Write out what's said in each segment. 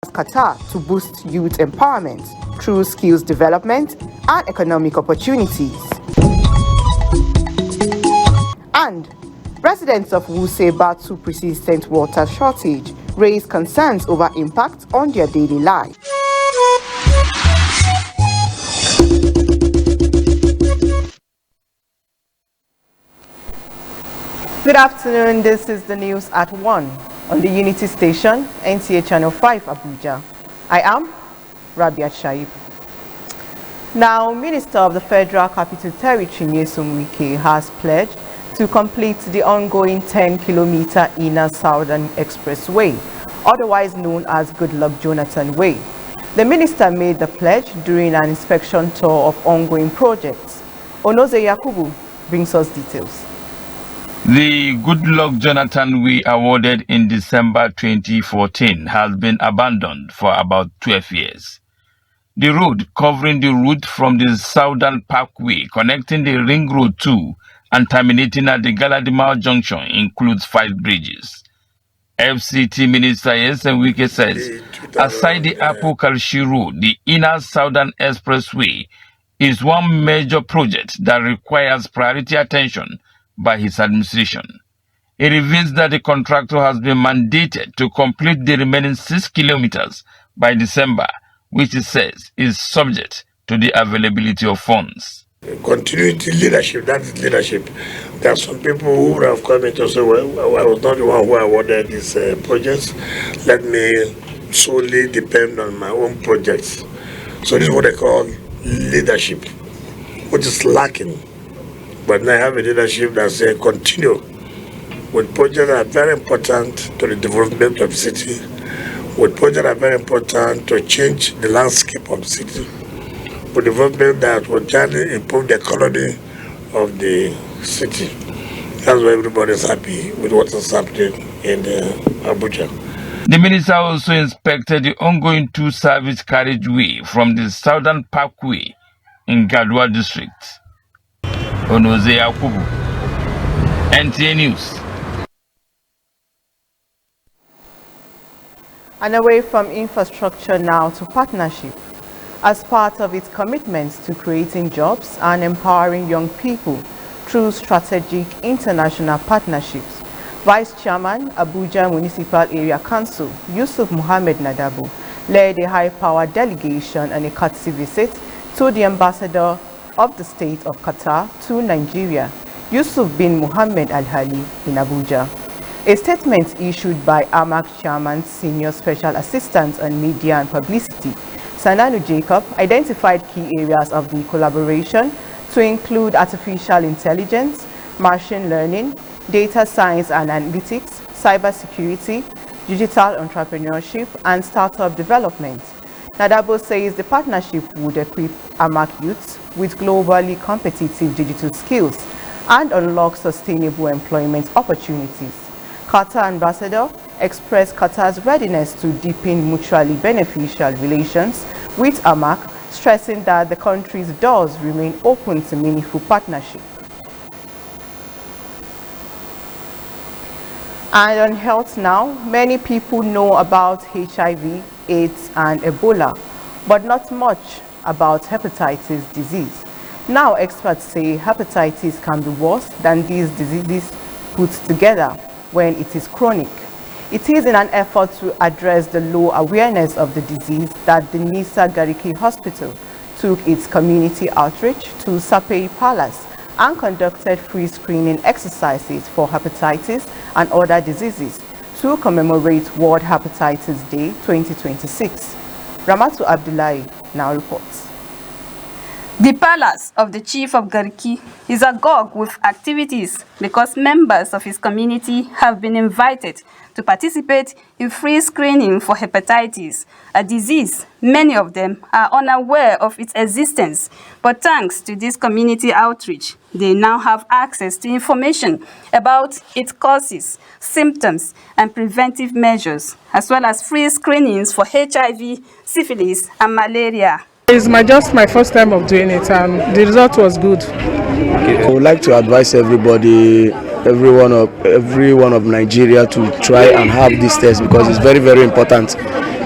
Qatar to boost youth empowerment through skills development and economic opportunities. And residents of Wuse battle persistent water shortage raise concerns over impact on their daily life. Good afternoon, this is the news at 1 on the Unity Station, NTA Channel 5, Abuja. I am Rabiat Shaib. Now, Minister of the Federal Capital Territory, Nyesom Wike, has pledged to complete the ongoing 10-kilometer Inner Southern Expressway, otherwise known as Goodluck Jonathan Way. The minister made the pledge during an inspection tour of ongoing projects. Onoze Yakubu brings us details. The Goodluck Jonathan Way, awarded in December 2014, has been abandoned for about 12 years. The road covering the route from the Southern Parkway connecting the Ring Road 2 and terminating at the Galadima Junction includes 5 bridges. FCT Minister Nyesom Wike says, aside the Apo-Karshi Road, the Inner Southern Expressway is one major project that requires priority attention by his administration. It reveals that the contractor has been mandated to complete the remaining 6 kilometers by December, which it says is subject to the availability of funds. Continuity leadership, that is leadership. There are some people who would have come in to say, well, I was not the one who awarded these projects. Let me solely depend on my own projects. So this is what I call leadership, which is lacking. But now I have a leadership that says continue with projects that are very important to the development of the city, with projects that are very important to change the landscape of the city, with development that will generally improve the economy of the city. That's why everybody is happy with what is happening in Abuja. The minister also inspected the ongoing 2-service carriageway from the Southern Parkway in Gadwa district. Onoze Yakubu, NTA News. And away from infrastructure now to partnership. As part of its commitments to creating jobs and empowering young people through strategic international partnerships, Vice Chairman, Abuja Municipal Area Council, Yusuf Muhammad Nadabo, led a high-powered delegation on a courtesy visit to the ambassador of the state of Qatar to Nigeria, Yusuf bin Muhammad Al-Hali in Abuja. A statement issued by AMAC Chairman's Senior Special Assistant on Media and Publicity, Sananu Jacob, identified key areas of the collaboration to include artificial intelligence, machine learning, data science and analytics, cybersecurity, digital entrepreneurship, and startup development. Nadabo says the partnership would equip AMAC youths with globally competitive digital skills and unlock sustainable employment opportunities. Qatar ambassador expressed Qatar's readiness to deepen mutually beneficial relations with AMAC, stressing that the country's doors remain open to meaningful partnership. And on health now, many people know about HIV, AIDS and Ebola, but not much about hepatitis disease. Now experts say hepatitis can be worse than these diseases put together when it is chronic. It is in an effort to address the low awareness of the disease that the Nisa Gariki Hospital took its community outreach to Sapei Palace and conducted free screening exercises for hepatitis and other diseases to commemorate World Hepatitis Day 2026. Ramatu Abdullahi now reports. The palace of the chief of Gariki is agog with activities because members of his community have been invited to participate in free screening for hepatitis, a disease many of them are unaware of its existence. But thanks to this community outreach, they now have access to information about its causes, symptoms, and preventive measures, as well as free screenings for HIV, syphilis, and malaria. It's just my first time of doing it, and the result was good. I would like to advise everybody, everyone of Nigeria, to try and have this test because it's very, very important.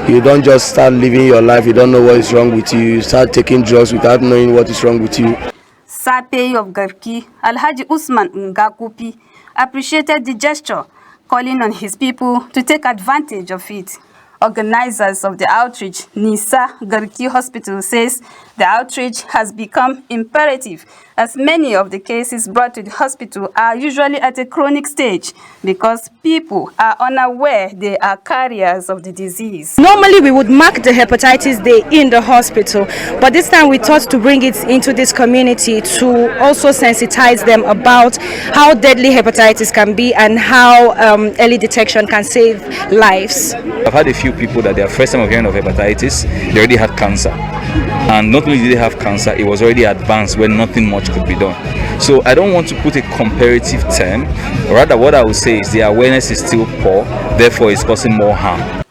You don't just start living your life, you don't know what is wrong with you. You start taking drugs without knowing what is wrong with you. Sapei of Garki, Alhaji Usman Ngakupi, appreciated the gesture, calling on his people to take advantage of it. Organizers of the outreach, Nisa Garki Hospital, says the outreach has become imperative as many of the cases brought to the hospital are usually at a chronic stage because people are unaware they are carriers of the disease. Normally we would mark the hepatitis day in the hospital, but this time we thought to bring it into this community to also sensitize them about how deadly hepatitis can be and how early detection can save lives. I've had a few people that their first time of hearing of hepatitis, they already had cancer. And not only did they have cancer, it was already advanced where nothing much could be done. So I don't want to put a comparative term. Rather, what I would say is the awareness is still poor, therefore it's causing more harm.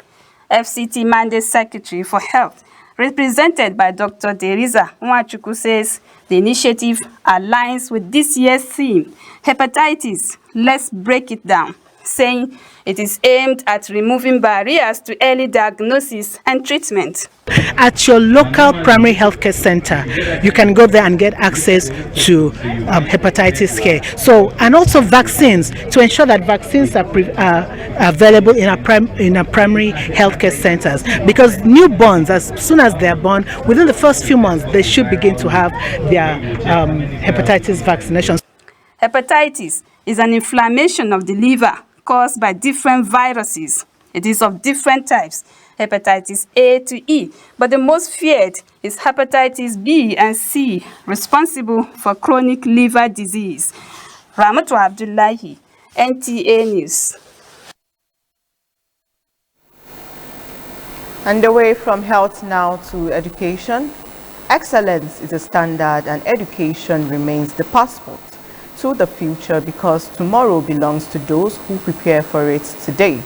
FCT Mandate Secretary for Health, represented by Dr. Deriza Nwachukwu, says the initiative aligns with this year's theme, Hepatitis, Let's Break It Down, saying it is aimed at removing barriers to early diagnosis and treatment. At your local primary healthcare center, you can go there and get access to hepatitis care. So, and also vaccines, to ensure that vaccines are available in our primary healthcare centers. Because newborns, as soon as they are born, within the first few months, they should begin to have their hepatitis vaccinations. Hepatitis is an inflammation of the liver caused by different viruses. It is of different types, hepatitis A to E, but the most feared is hepatitis B and C, responsible for chronic liver disease. Ramatu Abdullahi, NTA News. And away from health now to education. Excellence is a standard and education remains the passport to the future because tomorrow belongs to those who prepare for it today.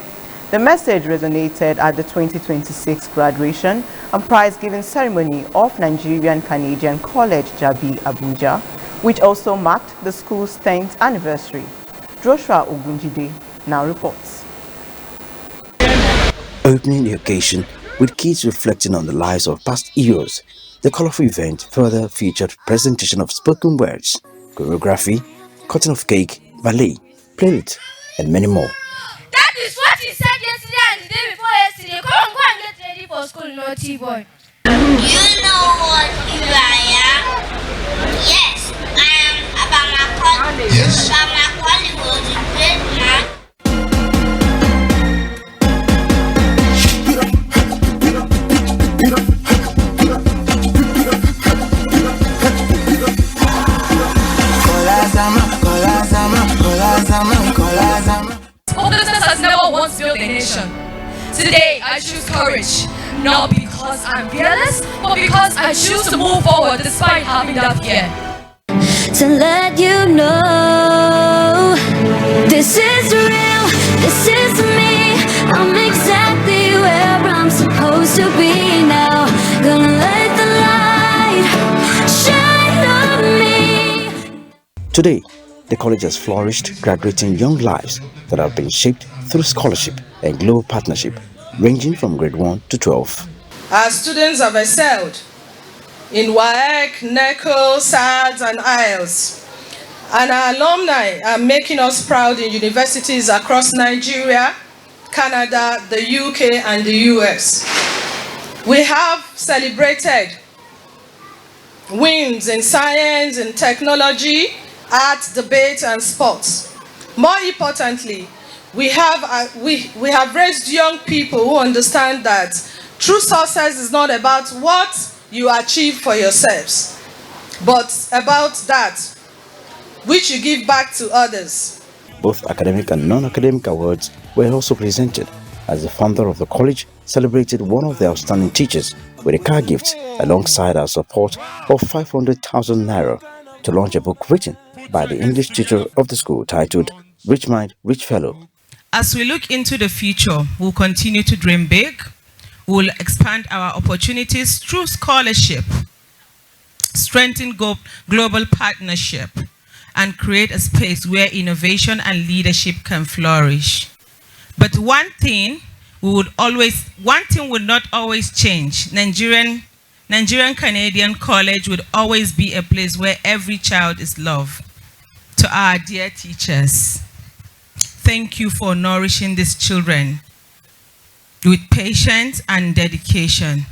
The message resonated at the 2026 graduation and prize-giving ceremony of Nigerian Canadian College Jabi Abuja, which also marked the school's 10th anniversary. Joshua Ogunjide now reports. Opening the occasion with kids reflecting on the lives of past heroes, the colorful event further featured presentation of spoken words, choreography, cutting of cake, ballet, playlist, and many more. That is what he said yesterday and the day before yesterday. Come on, go and get ready for school, naughty boy. You know what I am? Yes, I am Abamakoli. Yes. Abamakoli was a great man. Hopelessness has never once built a nation. Today, I choose courage, not because I'm fearless, but because I choose to move forward despite having that fear. To let you know, this is real, this is me. I'm exactly where I'm supposed to be now. Gonna let the light shine on me. Today, the college has flourished, graduating young lives that have been shaped through scholarship and global partnership, ranging from grade 1 to 12. Our students have excelled in WAEC, NECO, SADS, and IELTS. And our alumni are making us proud in universities across Nigeria, Canada, the UK, and the US. We have celebrated wins in science and technology, art, debate, and sports. More importantly, we have raised young people who understand that true success is not about what you achieve for yourselves, but about that which you give back to others. Both academic and non-academic awards were also presented, as the founder of the college celebrated one of the outstanding teachers with a car gift alongside our support of 500,000 naira to launch a book written by the English teacher of the school titled Rich Mind, Rich Fellow. As we look into the future, we'll continue to dream big. We'll expand our opportunities through scholarship, strengthen global partnership, and create a space where innovation and leadership can flourish. But one thing one thing would not always change. Nigerian Canadian College would always be a place where every child is loved. To our dear teachers, thank you for nourishing these children with patience and dedication.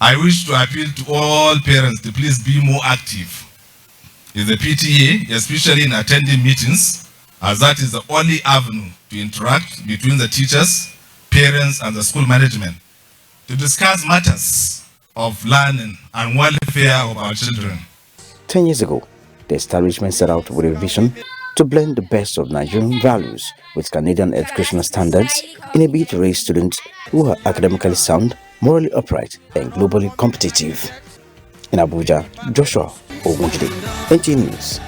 I wish to appeal to all parents to please be more active in the PTA, especially in attending meetings, as that is the only avenue to interact between the teachers, parents, and the school management to discuss matters of learning and welfare of our children. 10 years ago, the establishment set out with a vision to blend the best of Nigerian values with Canadian educational standards in a bid to raise students who are academically sound, morally upright, and globally competitive. In Abuja, Joshua Ogunjide, NTA News.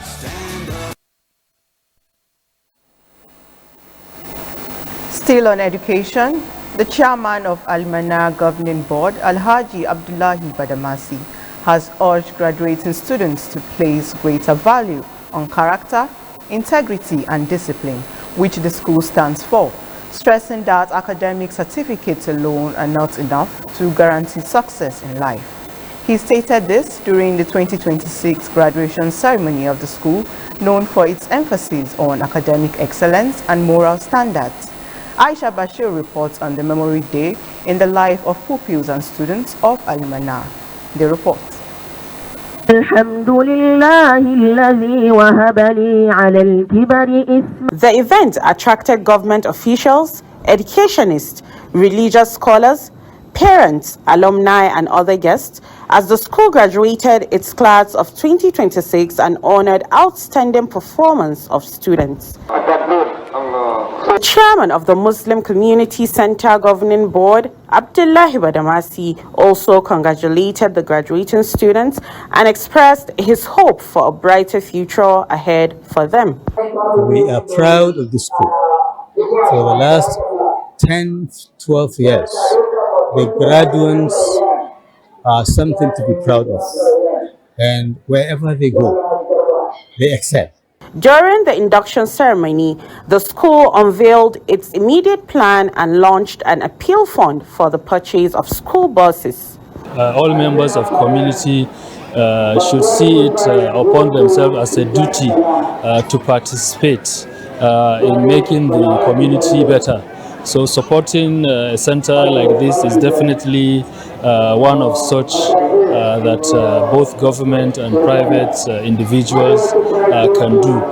Still on education, the chairman of Al-Manar Governing Board, Alhaji Abdullahi Badamasi, has urged graduating students to place greater value on character, integrity, and discipline, which the school stands for, stressing that academic certificates alone are not enough to guarantee success in life. He stated this during the 2026 graduation ceremony of the school, known for its emphasis on academic excellence and moral standards. Aisha Bashir reports on the Memory Day in the life of pupils and students of Al-Manar. The report. The event attracted government officials, educationists, religious scholars, parents, alumni, and other guests as the school graduated its class of 2026 and honored outstanding performance of students. The chairman of the Muslim Community Center Governing Board, Abdullahi Badamasi, also congratulated the graduating students and expressed his hope for a brighter future ahead for them. We are proud of the school. For the last 10, 12 years, the graduates are something to be proud of, and wherever they go, they excel. During the induction ceremony, the school unveiled its immediate plan and launched an appeal fund for the purchase of school buses. All members of community should see it upon themselves as a duty to participate in making the community better. So supporting a center like this is definitely one of such that both government and private individuals can do.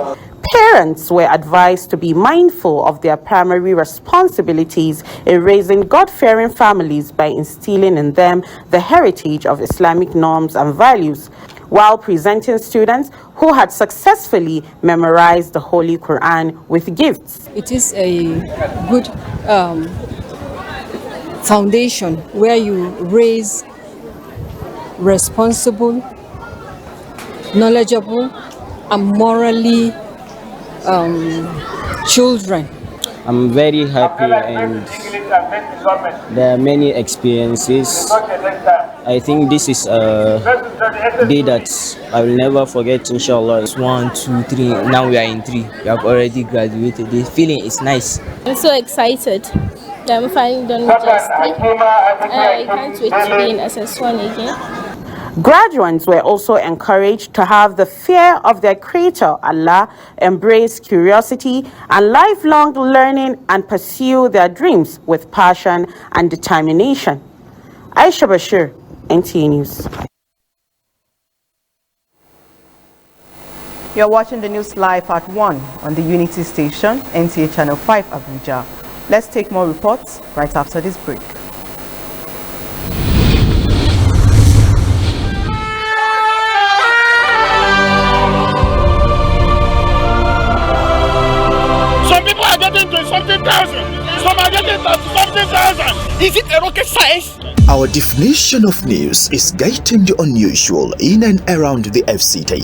Parents were advised to be mindful of their primary responsibilities in raising God-fearing families by instilling in them the heritage of Islamic norms and values, while presenting students who had successfully memorized the Holy Quran with gifts. It is a good foundation where you raise responsible, knowledgeable, and morally children. I'm very happy, and there are many experiences. I think this is a day that I will never forget, inshallah. It's 1, 2, 3. Now we are in 3. We have already graduated. The feeling is nice. I'm so excited that I'm finally done with JS3. I can't wait to be in SS1 again. Graduates were also encouraged to have the fear of their Creator, Allah, embrace curiosity and lifelong learning, and pursue their dreams with passion and determination. Aisha Bashir, NTA News. You're watching the news live at 1 on the Unity Station, NTA Channel 5 Abuja. Let's take more reports right after this break. Some people are getting 20-something-thousand. Some are getting 30-something-thousand. Is it a rocket science? Our definition of news is getting the unusual in and around the FCT.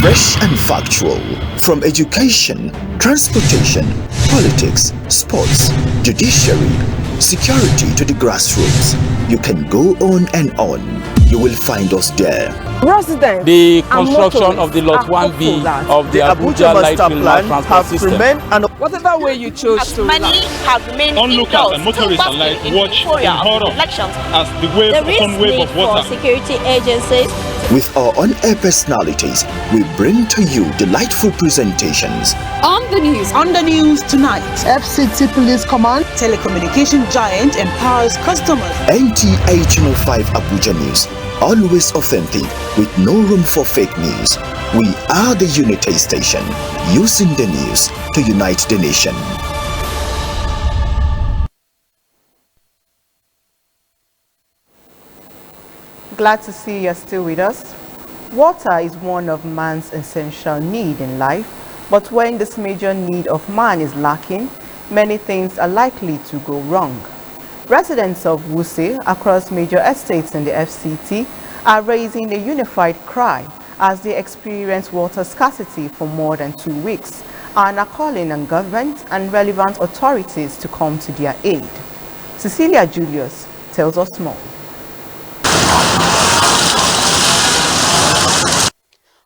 Fresh and factual. From education, transportation, politics, sports, judiciary, security to the grassroots. You can go on and on. You will find us there. Residents the construction of the Lot 1B of the Abuja Light Rail Mass Transport System. Whatever way you chose to many have remained onlookers and motorists alike watch in horror as the wave upon wave of water. Security agencies. With our on-air personalities, we bring to you delightful presentations. On the news tonight. FCT Police Command, telecommunication giant empowers customers. NTA Channel 5 Abuja News, always authentic with no room for fake news. We are the unity station, using the news to unite the nation. Glad to see you're still with us. Water is one of man's essential needs in life, but when this major need of man is lacking, many things are likely to go wrong. Residents of Wuse across major estates in the FCT are raising a unified cry as they experience water scarcity for more than 2 weeks and are calling on government and relevant authorities to come to their aid. Cecilia Julius tells us more.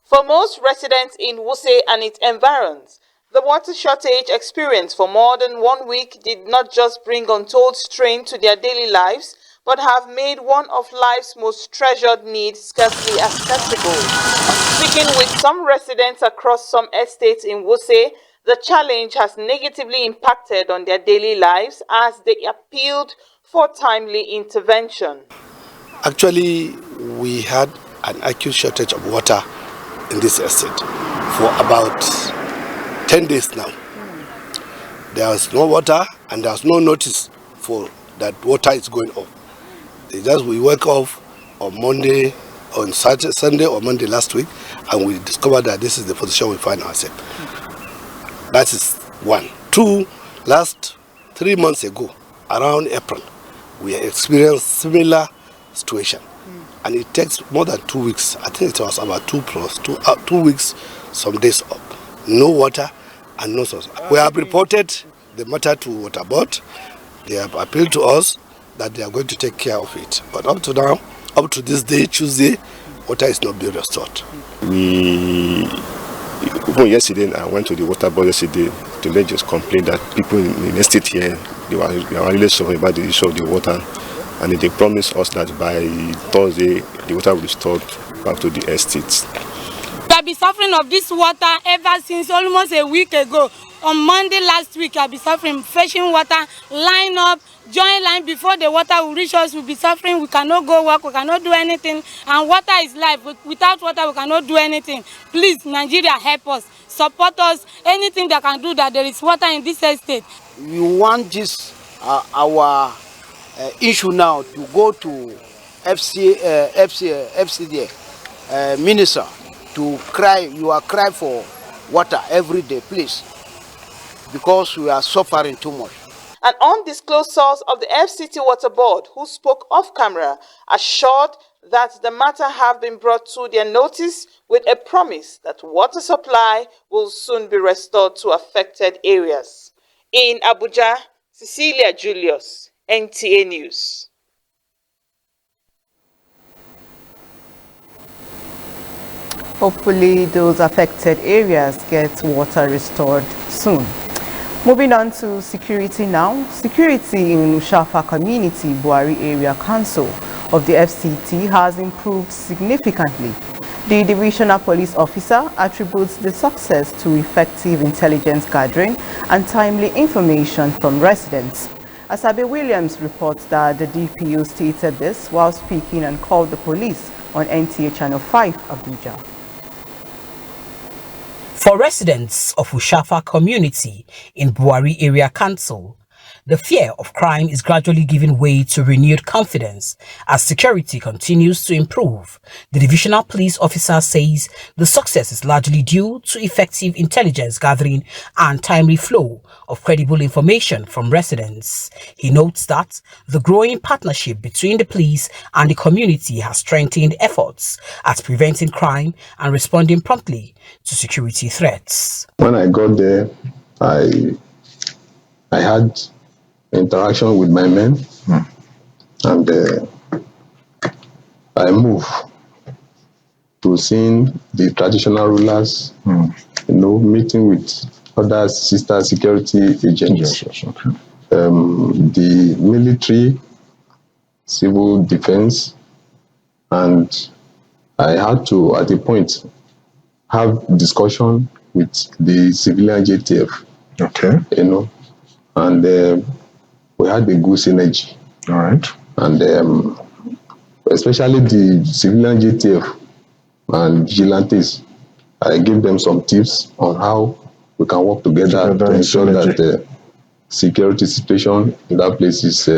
For most residents in Wuse and its environs, the water shortage experienced for more than 1 week did not just bring untold strain to their daily lives, but have made one of life's most treasured needs scarcely accessible. Speaking with some residents across some estates in Wuse, the challenge has negatively impacted on their daily lives as they appealed for timely intervention. Actually, we had an acute shortage of water in this estate for about 10 days now. There was no water and there was no notice for that water is going off. We woke up on Monday, on Saturday, Sunday or Monday last week, and we discovered that this is the position we find ourselves. That is one. Two, last 3 months ago, around April, we experienced similar situation. And it takes more than 2 weeks. I think it was about 2 weeks, some days up. No water and no source. We have reported the matter to Water Board. They have appealed to us that they are going to take care of it. But up to now, up to this day, Tuesday, water is not being restored. Even yesterday, I went to the Water Board yesterday to make just complain that people in the estate here, they were really sorry about the issue of the water. And they promised us that by Thursday, the water will be restored back to the estates. We have been suffering of this water ever since almost a week ago. On Monday last week, I've been suffering, fetching water, line up, join line before the water will reach us. We'll be suffering, we cannot go work, we cannot do anything. And water is life. Without water, we cannot do anything. Please, Nigeria, help us, support us, anything that can do that there is water in this estate. We want this, our issue now to go to FCD minister to cry for water every day, please, because we are suffering too much. An undisclosed source of the FCT Water Board, who spoke off camera, assured that the matter have been brought to their notice with a promise that water supply will soon be restored to affected areas. In Abuja, Cecilia Julius, NTA News. Hopefully those affected areas get water restored soon. Moving on to security now. Security in Ushafa Community, Buhari Area Council of the FCT has improved significantly. The divisional police officer attributes the success to effective intelligence gathering and timely information from residents. Asabe Williams reports that the DPO stated this while speaking and called the police on NTA Channel 5 Abuja. For residents of Ushafa community in Buhari Area Council, the fear of crime is gradually giving way to renewed confidence as security continues to improve. The divisional police officer says the success is largely due to effective intelligence gathering and timely flow of credible information from residents. He notes that the growing partnership between the police and the community has strengthened efforts at preventing crime and responding promptly to security threats. When I got there, I had interaction with my men, and I moved to seeing the traditional rulers, meeting with other sister security agents, the military, civil defense, and I had to, at a point, have discussion with the civilian JTF. And we had a good synergy. All right. And especially the civilian JTF and vigilantes, I gave them some tips on how we can work together to ensure that the security situation in that place is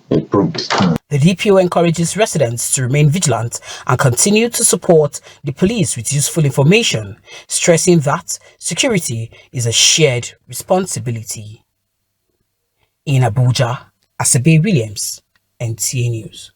improved. The DPO encourages residents to remain vigilant and continue to support the police with useful information, stressing that security is a shared responsibility. In Abuja, Asabe Williams, NTA News.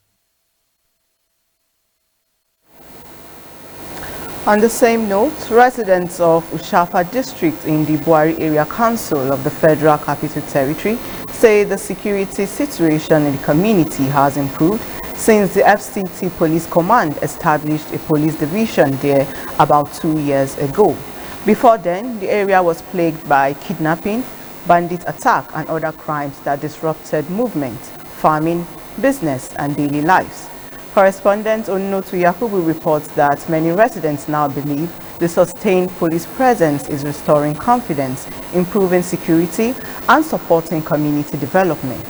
On the same note, residents of Ushafa district in the Buari Area Council of the Federal Capital Territory say the security situation in the community has improved since the FCT Police Command established a police division there about 2 years ago. Before then, the area was plagued by kidnapping, bandit attack and other crimes that disrupted movement, farming, business and daily lives. Correspondent Onotu Yakubu reports that many residents now believe the sustained police presence is restoring confidence, improving security, and supporting community development.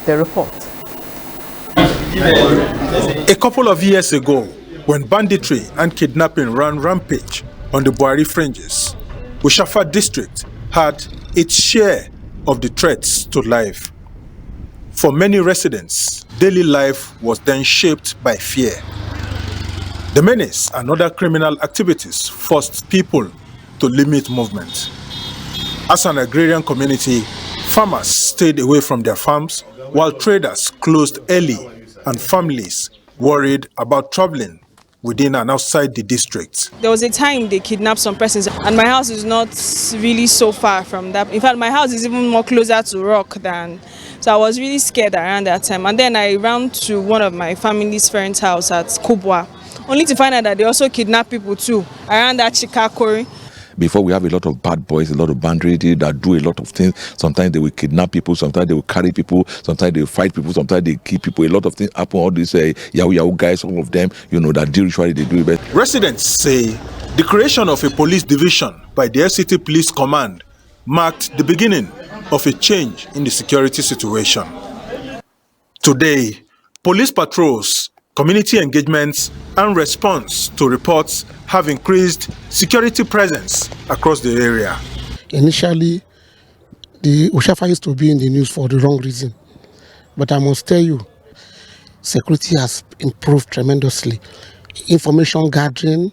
The report. A couple of years ago, when banditry and kidnapping ran rampage on the Buari fringes, Ushafa district had its share of the threats to life. For many residents, daily life was then shaped by fear. The menace and other criminal activities forced people to limit movement. As an agrarian community, farmers stayed away from their farms while traders closed early and families worried about traveling within and outside the district. There was a time they kidnapped some persons and my house is not really so far from that. In fact, my house is even more closer to rock than, so I was really scared around that time. And then I ran to one of my family's friend's house at Kubwa, only to find out that they also kidnap people too around that Chikakori. Before, we have a lot of bad boys, a lot of banditry that do a lot of things. Sometimes they will kidnap people, sometimes they will carry people, sometimes they will fight people, sometimes they kill people. A lot of things happen. All these Yahoo guys, all of them, that do usually they do it. Residents say the creation of a police division by the FCT Police Command marked the beginning of a change in the security situation. Today, police patrols, community engagements, and response to reports have increased security presence across the area. Initially, the Ushafa used to be in the news for the wrong reason. But I must tell you, security has improved tremendously. Information gathering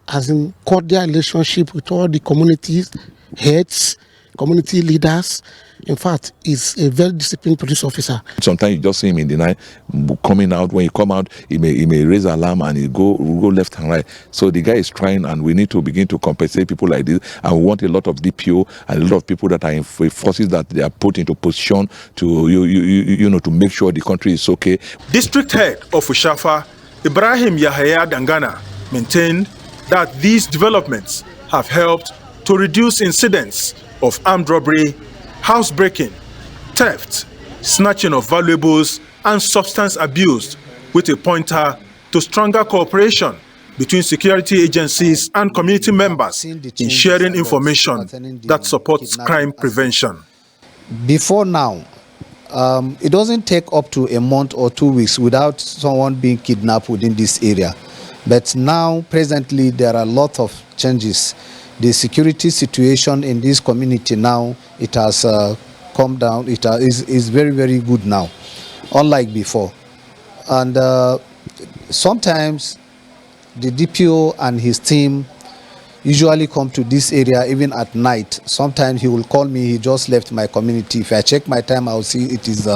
has in cordial relationship with all the communities, heads, community leaders. In fact, he's a very disciplined police officer. Sometimes you just see him in the night coming out. When he come out, he may raise alarm and he go left and right. So the guy is trying, and we need to begin to compensate people like this. And we want a lot of DPO and a lot of people that are in forces that they are put into position to to make sure the country is okay. District head of Ushafa, Ibrahim Yahaya Dangana, maintained that these developments have helped to reduce incidents of armed robbery, housebreaking, theft, snatching of valuables, and substance abuse, with a pointer to stronger cooperation between security agencies and community members in sharing information that supports crime prevention. Before now, it doesn't take up to a month or 2 weeks without someone being kidnapped within this area. But now, presently, there are a lot of changes. The security situation in this community now, it has calmed down. It is very, very good now, unlike before. And sometimes the DPO and his team usually come to this area even at night. Sometimes he will call me, he just left my community. If I check my time, I'll see it is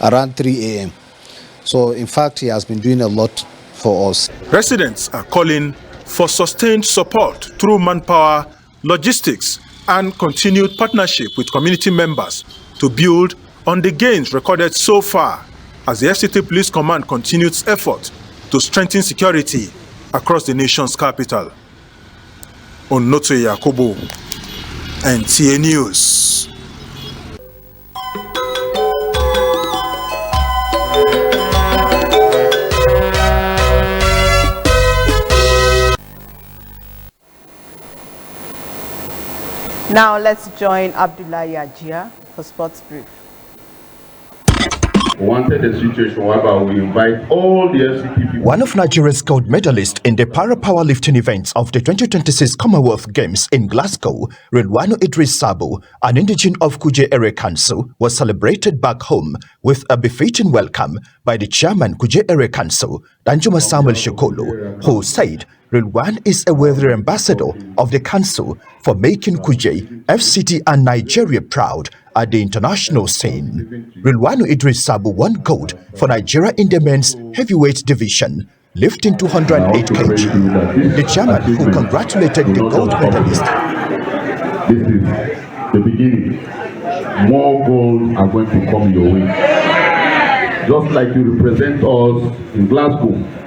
around 3 a.m. So in fact, he has been doing a lot for us. Residents are calling for sustained support through manpower, logistics, and continued partnership with community members to build on the gains recorded so far as the FCT Police Command continues its effort to strengthen security across the nation's capital. Onoto Yakobo, NTA News. Now let's join Abdullahi Ajia for Sports Brief. Wanted a situation whereby we invite all the FCT people. One of Nigeria's gold medalists in the para-powerlifting events of the 2026 Commonwealth Games in Glasgow, Rilwano Idris Sabo, an indigene of Kuje Area Council, was celebrated back home with a befitting welcome by the chairman Kuje Area Council, Danjuma Samuel Shokolo, who said Rilwan is a worthy ambassador of the council for making Kuje, FCT and Nigeria proud at the international scene. Rilwano Idris Sabo won gold for Nigeria in the men's heavyweight division, lifting 208 kg. The chairman, who congratulated the gold medalist. This is the beginning. More gold are going to come your way. Just like you represent us in Glasgow,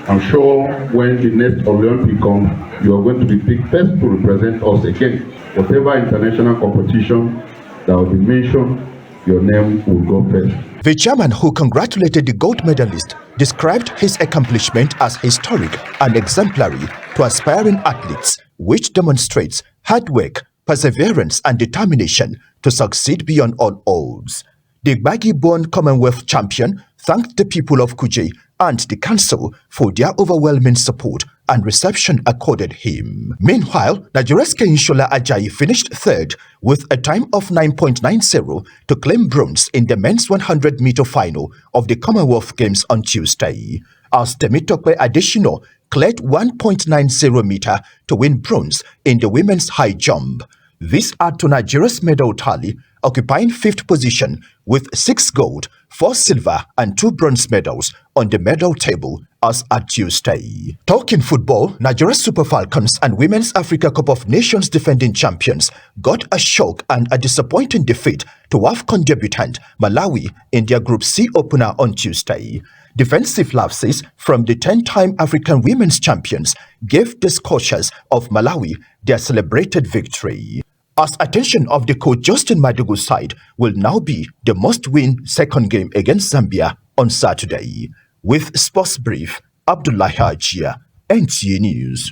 I'm sure when the next Olympic comes, you are going to be picked first to represent us again. Whatever international competition that will be mentioned, your name will go first. The chairman, who congratulated the gold medalist, described his accomplishment as historic and exemplary to aspiring athletes, which demonstrates hard work, perseverance and determination to succeed beyond all odds. The Gbagi-born Commonwealth champion thanked the people of Kuje and the council for their overwhelming support and reception accorded him. Meanwhile, Nigeria's Keinshola Ajayi finished third with a time of 9.90 to claim bronze in the men's 100-meter final of the Commonwealth Games on Tuesday, as Temitope Adesina cleared 1.90 meter to win bronze in the women's high jump. This adds to Nigeria's medal tally, occupying 5th position with 6 gold, 4 silver and 2 bronze medals on the medal table as at Tuesday. Talking football, Nigeria's Super Falcons and Women's Africa Cup of Nations defending champions got a shock and a disappointing defeat to AFCON debutant Malawi in their Group C opener on Tuesday. Defensive lapses from the 10-time African women's champions gave the Scorchers of Malawi their celebrated victory. As attention of the coach Justin Madugu's side will now be the must-win second game against Zambia on Saturday. With Sports Brief, Abdullahi Ajia, NTA News.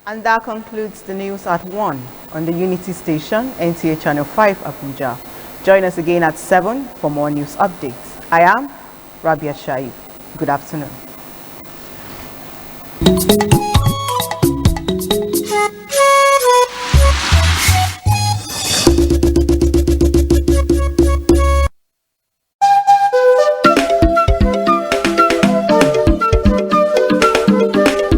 And that concludes the news at 1 on the Unity Station, NTA Channel 5 Abuja. Join us again at 7 for more news updates. I am Rabia Shaib. Good afternoon.